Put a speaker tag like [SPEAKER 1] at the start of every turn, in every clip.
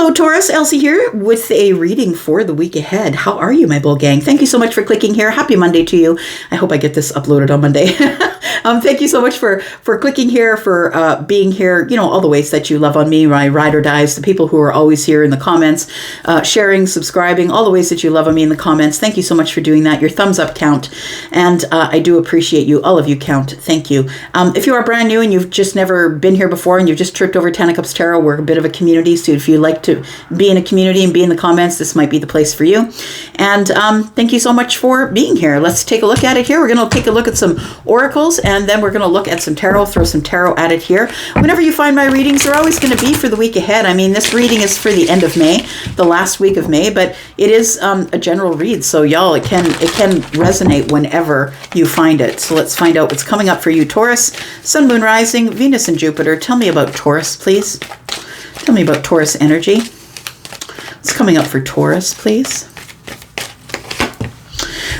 [SPEAKER 1] Hello, Taurus. Elsie here with a reading for the week ahead. How are you, my bull gang? Thank you so much for clicking here. Happy Monday to you. I hope I get this uploaded on Monday. Thank you so much for clicking here, for being here, you know, all the ways that you love on me, my ride or dies, the people who are always here in the comments, sharing, subscribing, all the ways that you love on me in the comments. Thank you so much for doing that. Your thumbs up count, and I do appreciate you. All of you count. Thank you. If you are brand new and you've just never been here before and you've just tripped over Ten of Cups Tarot, we're a bit of a community, so if you like to be in a community and be in the comments, this might be the place for you. And thank you so much for being here. Let's take a look at it here. We're going to take a look at some oracles, and then we're going to look at some tarot, throw some tarot at it here. Whenever you find my readings, they're always going to be for the week ahead. I mean, this reading is for the end of May, the last week of May, but it is a general read. So y'all, it can resonate whenever you find it. So let's find out what's coming up for you, Taurus. Sun, Moon, Rising, Venus, and Jupiter. Tell me about Taurus, please. Tell me about Taurus energy. What's coming up for Taurus, please?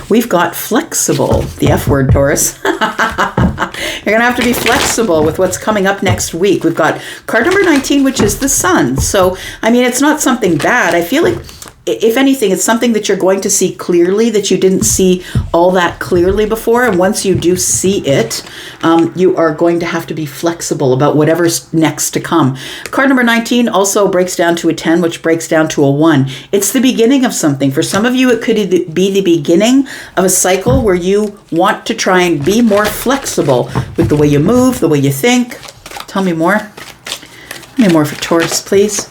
[SPEAKER 1] We've got flexible, the F word, Taurus. You're going to have to be flexible with what's coming up next week. We've got card number 19, which is the Sun. So, I mean, it's not something bad. I feel like, if anything, it's something that you're going to see clearly that you didn't see all that clearly before. And once you do see it, you are going to have to be flexible about whatever's next to come. Card number 19 also breaks down to a 10, which breaks down to a 1. It's the beginning of something. For some of you, it could be the beginning of a cycle where you want to try and be more flexible with the way you move, the way you think. Tell me more. Tell me more for Taurus, please.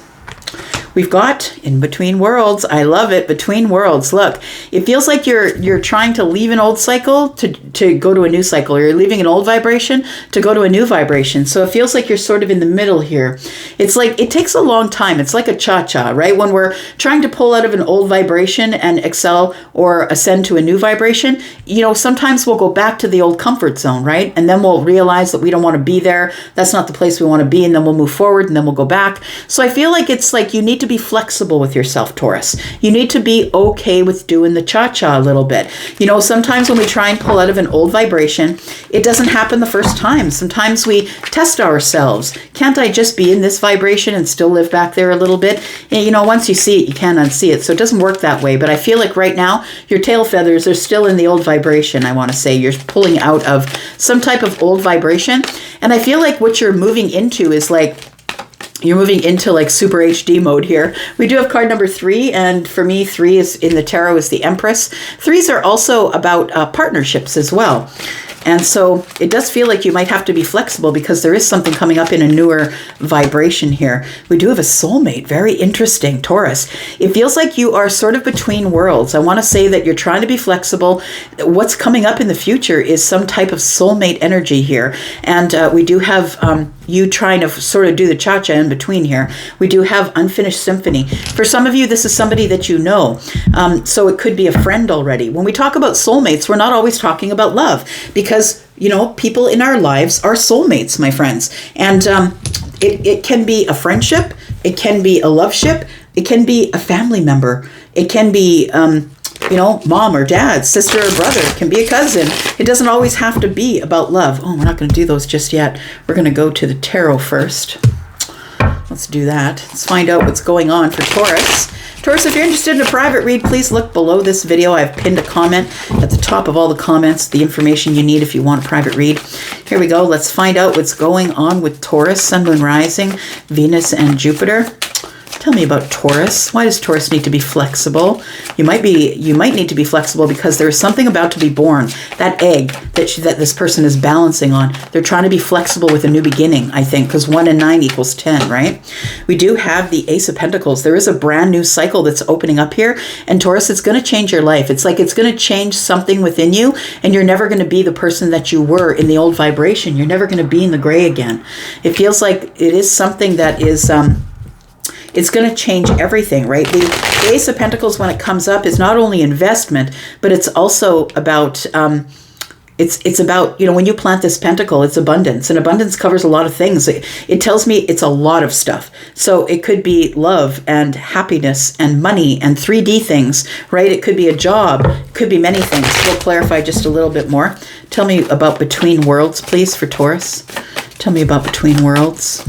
[SPEAKER 1] We've got in between worlds. I love it. Between worlds. Look, it feels like you're trying to leave an old cycle to go to a new cycle. Or you're leaving an old vibration to go to a new vibration. So it feels like you're sort of in the middle here. It's like it takes a long time. It's like a cha-cha, right? When we're trying to pull out of an old vibration and excel or ascend to a new vibration, you know, sometimes we'll go back to the old comfort zone, right? And then we'll realize that we don't want to be there. That's not the place we want to be. And then we'll move forward and then we'll go back. So I feel like it's like you need to be flexible with yourself, Taurus. You need to be okay with doing the cha-cha a little bit. You know, sometimes when we try and pull out of an old vibration, it doesn't happen the first time. Sometimes we test ourselves. Can't I just be in this vibration and still live back there a little bit? And, you know, once you see it, you can't unsee it. So it doesn't work that way. But I feel like right now, your tail feathers are still in the old vibration, I want to say. You're pulling out of some type of old vibration. And I feel like what you're moving into is like, you're moving into like super HD mode here. We do have card number 3, and for me, 3 is in the tarot is the Empress. 3s are also about partnerships as well. And so it does feel like you might have to be flexible because there is something coming up in a newer vibration here. We do have a soulmate. Very interesting, Taurus. It feels like you are sort of between worlds. I want to say that you're trying to be flexible. What's coming up in the future is some type of soulmate energy here. And we do have you trying to sort of do the cha-cha in between here. We do have unfinished symphony. For some of you, this is somebody that you know. So it could be a friend already. When we talk about soulmates, we're not always talking about love because, you know, people in our lives are soulmates, my friends. And it can be a friendship. It can be a loveship. It can be a family member. It can be you know, mom or dad, sister or brother. It can be a cousin. It doesn't always have to be about love. Oh, we're not going to do those just yet. We're going to go to the tarot first. Let's do that. Let's find out what's going on for Taurus. Taurus, if you're interested in a private read, please look below this video. I've pinned a comment at the top of all the comments, the information you need if you want a private read. Here we go. Let's find out what's going on with Taurus, Sun, Moon, Rising, Venus, and Jupiter. Tell me about Taurus. Why does Taurus need to be flexible? You might need to be flexible because there is something about to be born. That egg that this person is balancing on. They're trying to be flexible with a new beginning, I think, because 1 and 9 equals 10, right? We do have the Ace of Pentacles. There is a brand new cycle that's opening up here. And Taurus, it's going to change your life. It's like it's going to change something within you. And you're never going to be the person that you were in the old vibration. You're never going to be in the gray again. It feels like it is something that is it's going to change everything, right? The Ace of Pentacles, when it comes up, is not only investment, but it's also about, it's about, you know, when you plant this pentacle, it's abundance. And abundance covers a lot of things. It tells me it's a lot of stuff. So it could be love and happiness and money and 3D things, right? It could be a job. It could be many things. We'll clarify just a little bit more. Tell me about between worlds, please, for Taurus. Tell me about between worlds.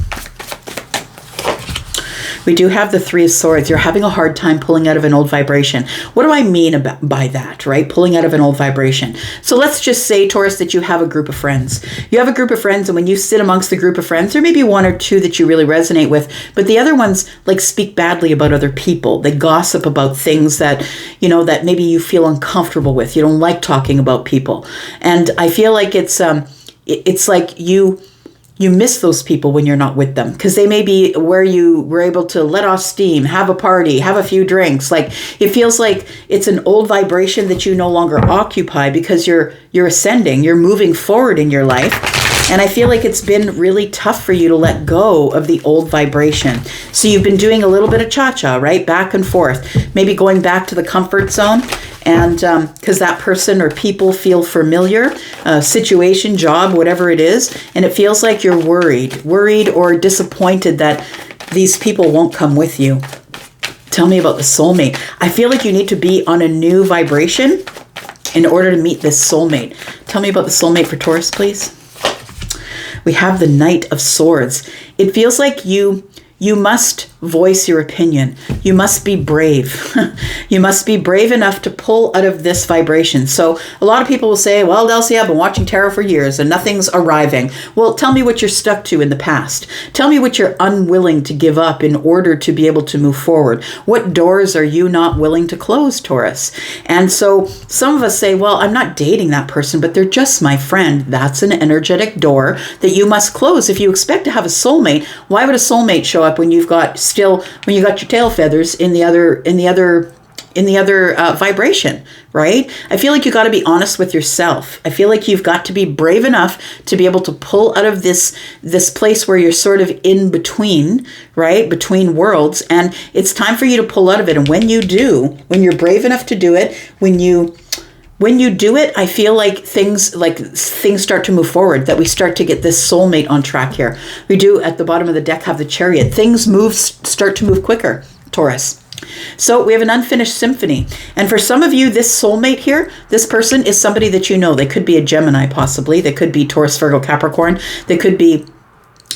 [SPEAKER 1] We do have the Three of Swords. You're having a hard time pulling out of an old vibration. What do I mean by that, right? Pulling out of an old vibration. So let's just say, Taurus, that you have a group of friends. You have a group of friends, and when you sit amongst the group of friends, there may be one or two that you really resonate with, but the other ones like speak badly about other people. They gossip about things that, you know, that maybe you feel uncomfortable with. You don't like talking about people. And I feel like it's like you miss those people when you're not with them, because they may be where you were able to let off steam, have a party, have a few drinks. Like, it feels like it's an old vibration that you no longer occupy, because you're ascending, you're moving forward in your life. And I feel like it's been really tough for you to let go of the old vibration. So you've been doing a little bit of cha-cha, right? Back and forth, maybe going back to the comfort zone. And because that person or people feel familiar, situation, job, whatever it is. And it feels like you're worried or disappointed that these people won't come with you. Tell me about the soulmate. I feel like you need to be on a new vibration in order to meet this soulmate. Tell me about the soulmate for Taurus, please. We have the Knight of Swords. It feels like you must voice your opinion. You must be brave. You must be brave enough to pull out of this vibration. So a lot of people will say, well, Delcy, I've been watching tarot for years and nothing's arriving. Well, tell me what you're stuck to in the past. Tell me what you're unwilling to give up in order to be able to move forward. What doors are you not willing to close, Taurus? And so some of us say, well, I'm not dating that person, but they're just my friend. That's an energetic door that you must close. If you expect to have a soulmate, why would a soulmate show up when you got your tail feathers in the other vibration, right? I feel like you got to be honest with yourself. I feel like you've got to be brave enough to be able to pull out of this place where you're sort of in between, right? Between worlds. And it's time for you to pull out of it. And when you do, when you're brave enough to do it, when you do it, I feel like things start to move forward, that we start to get this soulmate on track here. We do, at the bottom of the deck, have the Chariot. Things start to move quicker, Taurus. So we have an unfinished symphony. And for some of you, this soulmate here, this person is somebody that you know. They could be a Gemini, possibly. They could be Taurus, Virgo, Capricorn. They could be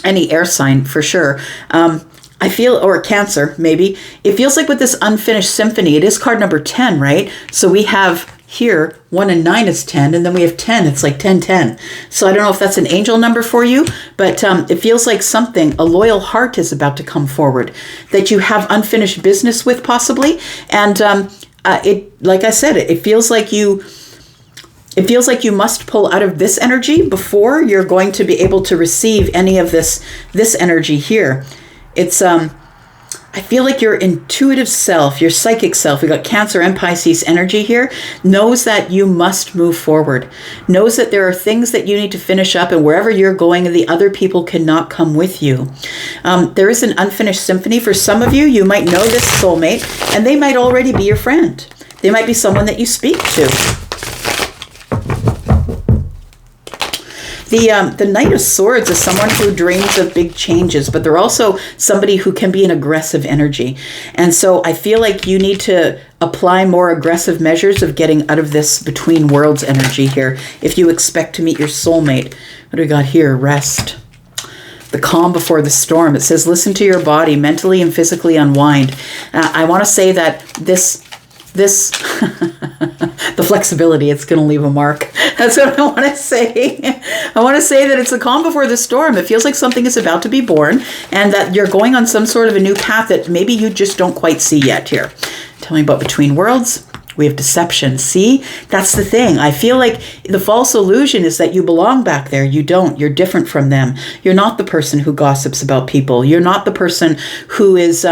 [SPEAKER 1] any air sign, for sure. I feel, or Cancer, maybe. It feels like with this unfinished symphony, it is card number 10, right? So we have here 1 and 9 is 10, and then we have 10. It's like 10. So I don't know if that's an angel number for you, but it feels like a loyal heart is about to come forward that you have unfinished business with, possibly. And like I said, it feels like you must pull out of this energy before you're going to be able to receive any of this energy here. It's I feel like your intuitive self, your psychic self, we got Cancer and Pisces energy here, knows that you must move forward, knows that there are things that you need to finish up, and wherever you're going, the other people cannot come with you. There is an unfinished symphony. For some of you, you might know this soulmate, and they might already be your friend. They might be someone that you speak to. The Knight of Swords is someone who dreams of big changes, but they're also somebody who can be an aggressive energy. And so I feel like you need to apply more aggressive measures of getting out of this between worlds energy here if you expect to meet your soulmate. What do we got here? Rest. The calm before the storm. It says, listen to your body, mentally and physically unwind. I want to say that this the flexibility, it's going to leave a mark. That's what I want to say. I want to say that it's the calm before the storm. It feels like something is about to be born, and that you're going on some sort of a new path that maybe you just don't quite see yet here. Tell me about between worlds. We have deception. See, that's the thing. I feel like the false illusion is that you belong back there. You don't. You're different from them. You're not the person who gossips about people. You're not the person who is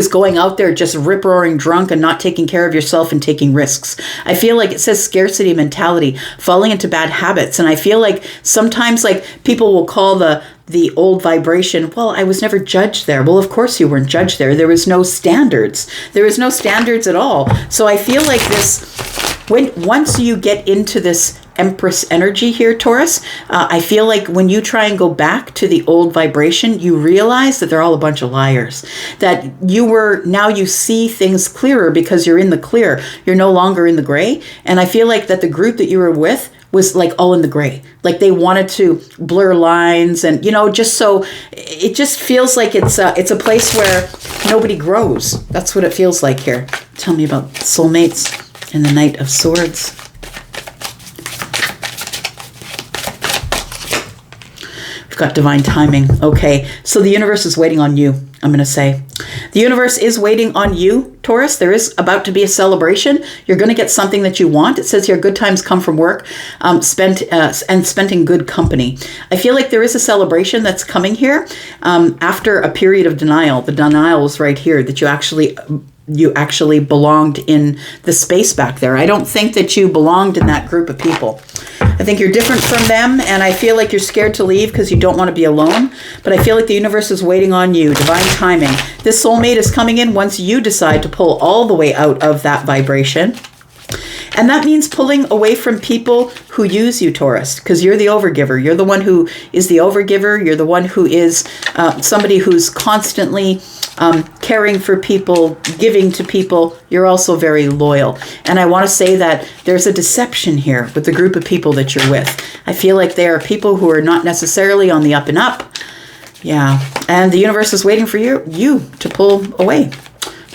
[SPEAKER 1] going out there just rip-roaring drunk and not taking care of yourself and taking risks. I feel like it says scarcity mentality, falling into bad habits. And I feel like sometimes people will call the old vibration, well, I was never judged there. Well, of course you weren't judged there. There was no standards. There was no standards at all. So I feel like once you get into this Empress energy here, Taurus, I feel like when you try and go back to the old vibration, you realize that they're all a bunch of liars. That now you see things clearer because you're in the clear. You're no longer in the gray. And I feel like that the group that you were with was like all in the gray. Like they wanted to blur lines and, just so it just feels like it's a place where nobody grows. That's what it feels like here. Tell me about soulmates and the Knight of Swords. We've got divine timing. Okay, so the universe is waiting on you, I'm going to say. The universe is waiting on you, Taurus. There is about to be a celebration. You're going to get something that you want. It says here, good times come from work, spent in good company. I feel like there is a celebration that's coming here after a period of denial. The denial is right here, that you actually belonged in the space back there. I don't think that you belonged in that group of people. I think you're different from them, and I feel like you're scared to leave because you don't want to be alone. But I feel like the universe is waiting on you. Divine timing. This soulmate is coming in once you decide to pull all the way out of that vibration. And that means pulling away from people who use you, Taurus, because you're the overgiver. You're the one who is the overgiver. You're the one who is somebody who's constantly caring for people, giving to people. You're also very loyal. And I want to say that there's a deception here with the group of people that you're with. I feel like they are people who are not necessarily on the up and up. Yeah. And the universe is waiting for you to pull away.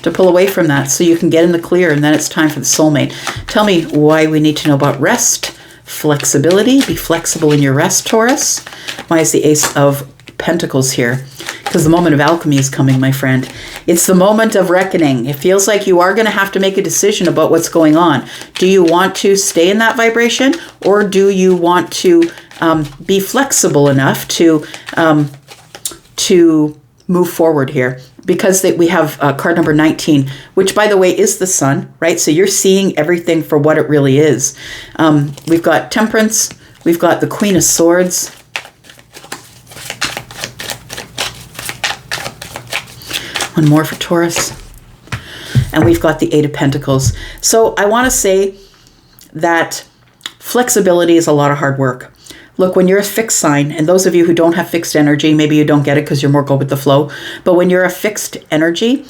[SPEAKER 1] To pull away from that so you can get in the clear, and then it's time for the soulmate. Tell me why we need to know about rest, flexibility. Be flexible in your rest, Taurus. Why is the Ace of Pentacles here? Because the moment of alchemy is coming, my friend. It's the moment of reckoning. It feels like you are going to have to make a decision about what's going on. Do you want to stay in that vibration, or do you want to be flexible enough to move forward here? Because we have card number 19, which, by the way, is the sun, right? So you're seeing everything for what it really is. We've got Temperance. We've got the Queen of Swords. One more for Taurus. And we've got the Eight of Pentacles. So I want to say that flexibility is a lot of hard work. Look, when you're a fixed sign, and those of you who don't have fixed energy, maybe you don't get it because you're more go with the flow, but when you're a fixed energy,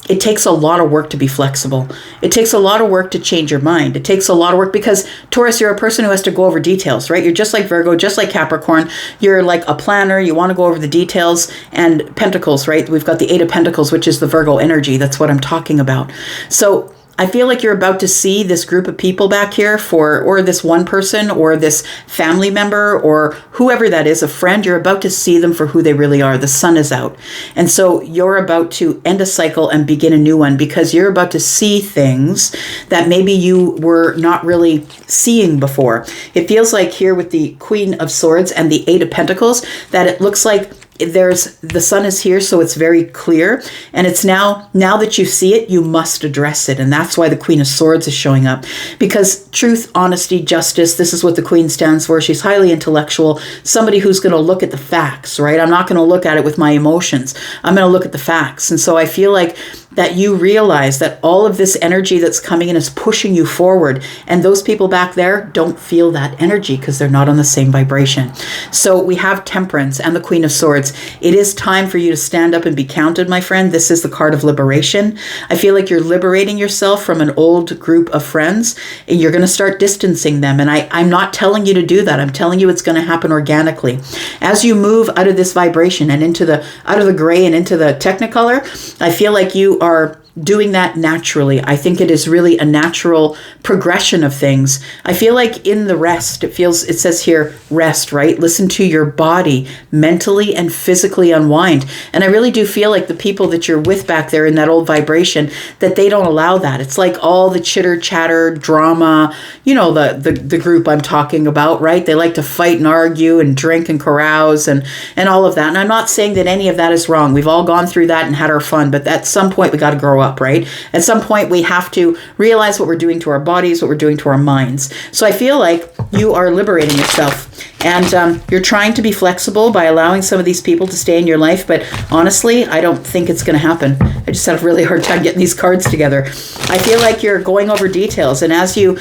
[SPEAKER 1] it takes a lot of work to be flexible. It takes a lot of work to change your mind. It takes a lot of work because, Taurus, you're a person who has to go over details, right? You're just like Virgo, just like Capricorn. You're like a planner. You want to go over the details. And Pentacles, right? We've got the Eight of Pentacles, which is the Virgo energy. That's what I'm talking about. So I feel like you're about to see this group of people back here or this one person or this family member or whoever that is, a friend. You're about to see them for who they really are. The sun is out. And so you're about to end a cycle and begin a new one because you're about to see things that maybe you were not really seeing before. It feels like here with the Queen of Swords and the Eight of Pentacles that it looks like the sun is here, so it's very clear. And it's now that you see it, you must address it. And that's why the Queen of Swords is showing up. Because truth, honesty, justice, this is what the Queen stands for. She's highly intellectual, somebody who's going to look at the facts, right? I'm not going to look at it with my emotions. I'm going to look at the facts. And so I feel like that you realize that all of this energy that's coming in is pushing you forward. And those people back there don't feel that energy because they're not on the same vibration. So we have Temperance and the Queen of Swords. It is time for you to stand up and be counted, my friend. This is the card of liberation. I feel like you're liberating yourself from an old group of friends and you're going to start distancing them. And I'm not telling you to do that. I'm telling you it's going to happen organically. As you move out of this vibration and out of the gray and into the Technicolor, I feel like you are doing that naturally. I think it is really a natural progression of things. I feel like in the rest, it says here, rest, right? Listen to your body, mentally and physically unwind. And I really do feel like the people that you're with back there in that old vibration, that they don't allow that. It's like all the chitter chatter, drama, the group I'm talking about, right? They like to fight and argue and drink and carouse and all of that. And I'm not saying that any of that is wrong. We've all gone through that and had our fun, but at some point we got to grow up, right? At some point we have to realize what we're doing to our bodies, what we're doing to our minds. So I feel like you are liberating yourself and you're trying to be flexible by allowing some of these people to stay in your life. But honestly, I don't think it's going to happen. I just had a really hard time getting these cards together. I feel like you're going over details. And as you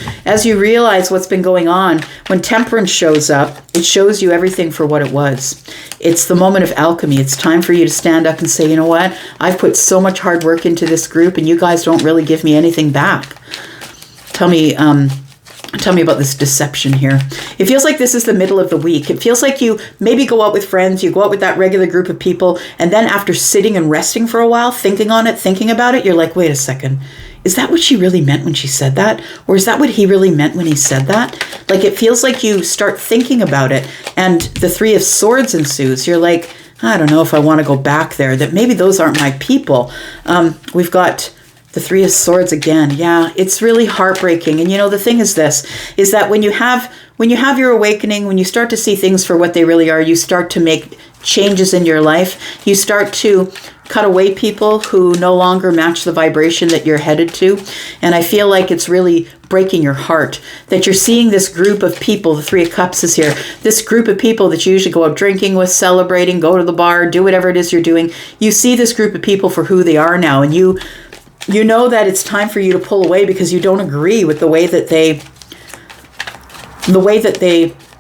[SPEAKER 1] realize what's been going on, when Temperance shows up, it shows you everything for what it was. It's the moment of alchemy. It's time for you to stand up and say, you know what? I've put so much hard work into this group and you guys don't really give me anything back. Tell me Tell me about this deception here. It feels like this is the middle of the week. It feels like you maybe go out with friends, you go out with that regular group of people, and then after sitting and resting for a while, thinking on it, thinking about it, you're like, wait a second. Is that what she really meant when she said that? Or is that what he really meant when he said that? Like, it feels like you start thinking about it, and the Three of Swords ensues. You're like, I don't know if I want to go back there, that maybe those aren't my people. We've got the Three of Swords again. Yeah, it's really heartbreaking. And the thing is this, is that when you have your awakening, when you start to see things for what they really are, you start to make changes in your life. You start to cut away people who no longer match the vibration that you're headed to. And I feel like it's really breaking your heart that you're seeing this group of people. The Three of Cups is here. This group of people that you usually go out drinking with, celebrating, go to the bar, do whatever it is you're doing. You see this group of people for who they are now. And you know that it's time for you to pull away because you don't agree with the way that they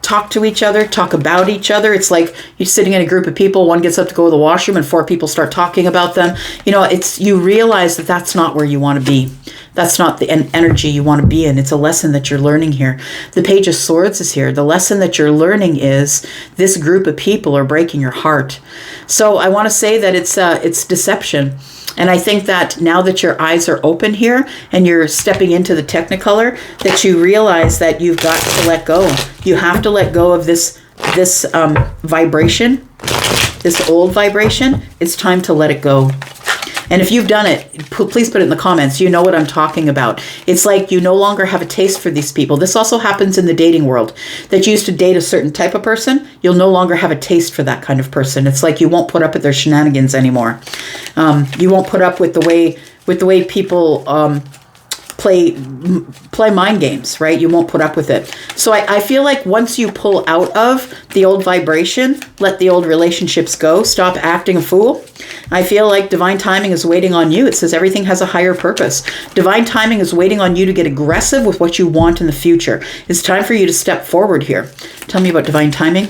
[SPEAKER 1] talk to each other, talk about each other. It's like you're sitting in a group of people, one gets up to go to the washroom and 4 people start talking about them. You realize that that's not where you want to be. That's not the energy you want to be in. It's a lesson that you're learning here. The Page of Swords is here. The lesson that you're learning is this group of people are breaking your heart. So I want to say that it's deception. And I think that now that your eyes are open here and you're stepping into the Technicolor, that you realize that you've got to let go. You have to let go of this vibration, this old vibration. It's time to let it go. And if you've done it, please put it in the comments. You know what I'm talking about. It's like you no longer have a taste for these people. This also happens in the dating world. That you used to date a certain type of person, you'll no longer have a taste for that kind of person. It's like you won't put up with their shenanigans anymore. You won't put up with the way people play mind games, right? You won't put up with it. So I feel like once you pull out of the old vibration, let the old relationships go, stop acting a fool. I feel like divine timing is waiting on you. It says everything has a higher purpose. Divine timing is waiting on you to get aggressive with what you want in the future. It's time for you to step forward here. Tell me about divine timing.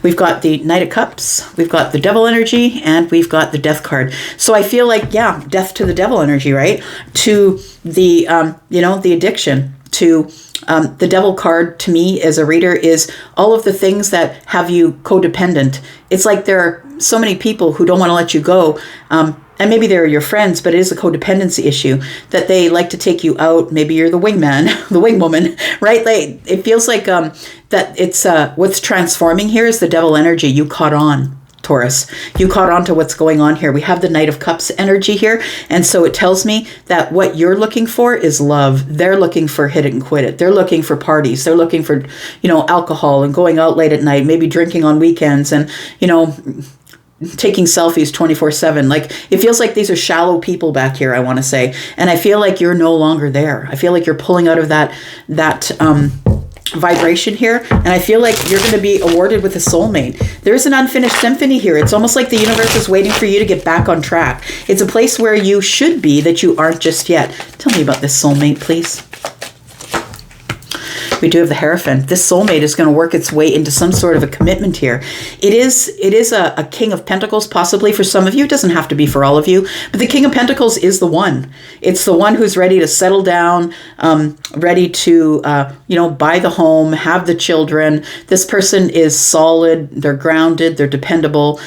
[SPEAKER 1] We've got the Knight of Cups, we've got the Devil energy, and we've got the Death card. So I feel like, yeah, death to the Devil energy, right? To the, the addiction, to the Devil card to me as a reader is all of the things that have you codependent. It's like there are so many people who don't want to let you go. And maybe they're your friends, but it is a codependency issue that they like to take you out. Maybe you're the wingman, the wingwoman, right? Like, it feels like that it's what's transforming here is the Devil energy. You caught on, Taurus. You caught on to what's going on here. We have the Knight of Cups energy here. And so it tells me that what you're looking for is love. They're looking for hit it and quit it. They're looking for parties. They're looking for, alcohol and going out late at night, maybe drinking on weekends and, taking selfies 24/7. Like, it feels like these are shallow people back here, I want to say. And I feel like you're no longer there. I feel like you're pulling out of that vibration here. And I feel like you're going to be awarded with a soulmate. There's an unfinished symphony here. It's almost like the universe is waiting for you to get back on track. It's a place where you should be that you aren't just yet. Tell me about this soulmate, please. We do have the Hierophant. This soulmate is going to work its way into some sort of a commitment here. It is a King of Pentacles, possibly for some of you. It doesn't have to be for all of you. But the King of Pentacles is the one. It's the one who's ready to settle down, ready to, buy the home, have the children. This person is solid. They're grounded. They're dependable.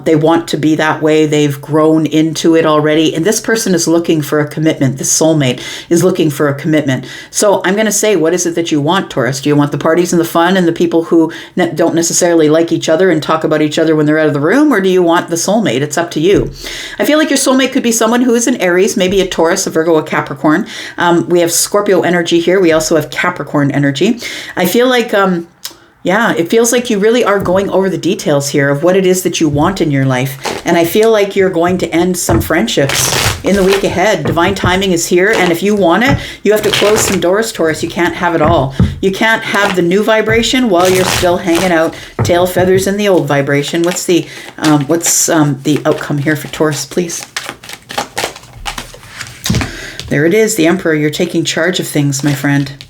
[SPEAKER 1] They want to be that way. They've grown into it already. And this person is looking for a commitment. This soulmate is looking for a commitment. So I'm going to say, what is it that you want, Taurus? Do you want the parties and the fun and the people who don't necessarily like each other and talk about each other when they're out of the room? Or do you want the soulmate? It's up to you. I feel like your soulmate could be someone who is an Aries, maybe a Taurus, a Virgo, a Capricorn. We have Scorpio energy here. We also have Capricorn energy. I feel like, it feels like you really are going over the details here of what it is that you want in your life. And I feel like you're going to end some friendships in the week ahead. Divine timing is here. And if you want it, you have to close some doors, Taurus. You can't have it all. You can't have the new vibration while you're still hanging out tail feathers in the old vibration. What's the outcome here for Taurus, please? There it is, the Emperor. You're taking charge of things, my friend.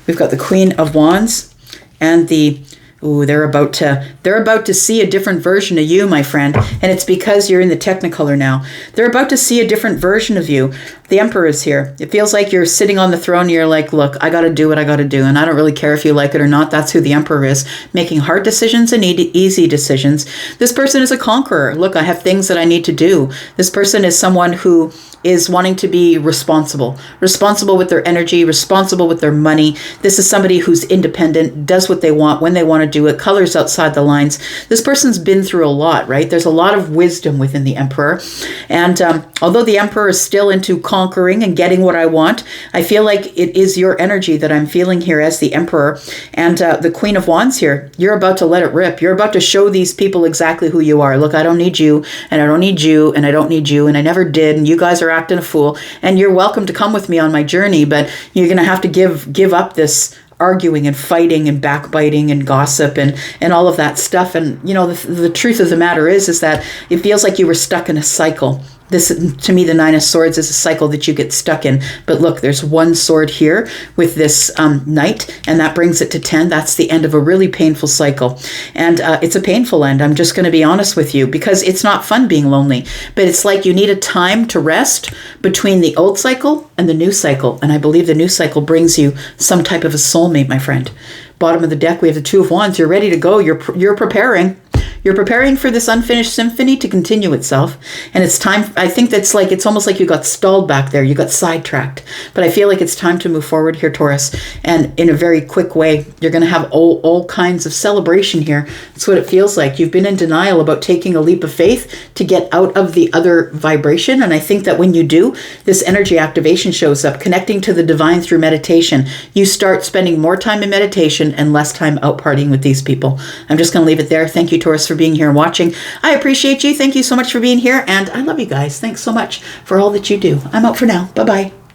[SPEAKER 1] We've got the Queen of Wands and the Ooh, they're about to see a different version of you, my friend, and it's because you're in the Technicolor now. They're about to see a different version of you. The Emperor is here. It feels like you're sitting on the throne and you're like, look, I got to do what I got to do, and I don't really care if you like it or not. That's who the Emperor is, making hard decisions and easy decisions. This person is a conqueror. Look, I have things that I need to do. This person is someone who is wanting to be responsible with their energy, responsible with their money. This is somebody who's independent, does what they want when they want to do it, colors outside the lines. This person's been through a lot, right? There's a lot of wisdom within the Emperor. And although the Emperor is still into conquering and getting what I want, I feel like it is your energy that I'm feeling here as the Emperor. And the Queen of Wands here, you're about to let it rip. You're about to show these people exactly who you are. Look, I don't need you, and I don't need you, and I don't need you, and I never did, and you guys are acting a fool, and you're welcome to come with me on my journey, but you're going to have to give up this arguing and fighting and backbiting and gossip and all of that stuff. And you know, the truth of the matter is that it feels like you were stuck in a cycle. This, to me, the Nine of Swords is a cycle that you get stuck in. But look, there's one sword here with this Knight, and that brings it to 10. That's the end of a really painful cycle. And it's a painful end. I'm just going to be honest with you, because it's not fun being lonely. But it's like you need a time to rest between the old cycle and the new cycle. And I believe the new cycle brings you some type of a soulmate, my friend. Bottom of the deck, we have the Two of Wands. You're ready to go. You're preparing. You're preparing for this unfinished symphony to continue itself. And it's time, I think that's like, it's almost like you got stalled back there. You got sidetracked. But I feel like it's time to move forward here, Taurus. And in a very quick way, you're going to have all kinds of celebration here. That's what it feels like. You've been in denial about taking a leap of faith to get out of the other vibration. And I think that when you do, this energy activation shows up, connecting to the divine through meditation. You start spending more time in meditation and less time out partying with these people. I'm just going to leave it there. Thank you, Taurus, for being here and watching. I appreciate you. Thank you so much for being here, and I love you guys. Thanks so much for all that you do. I'm out for now. Bye-bye.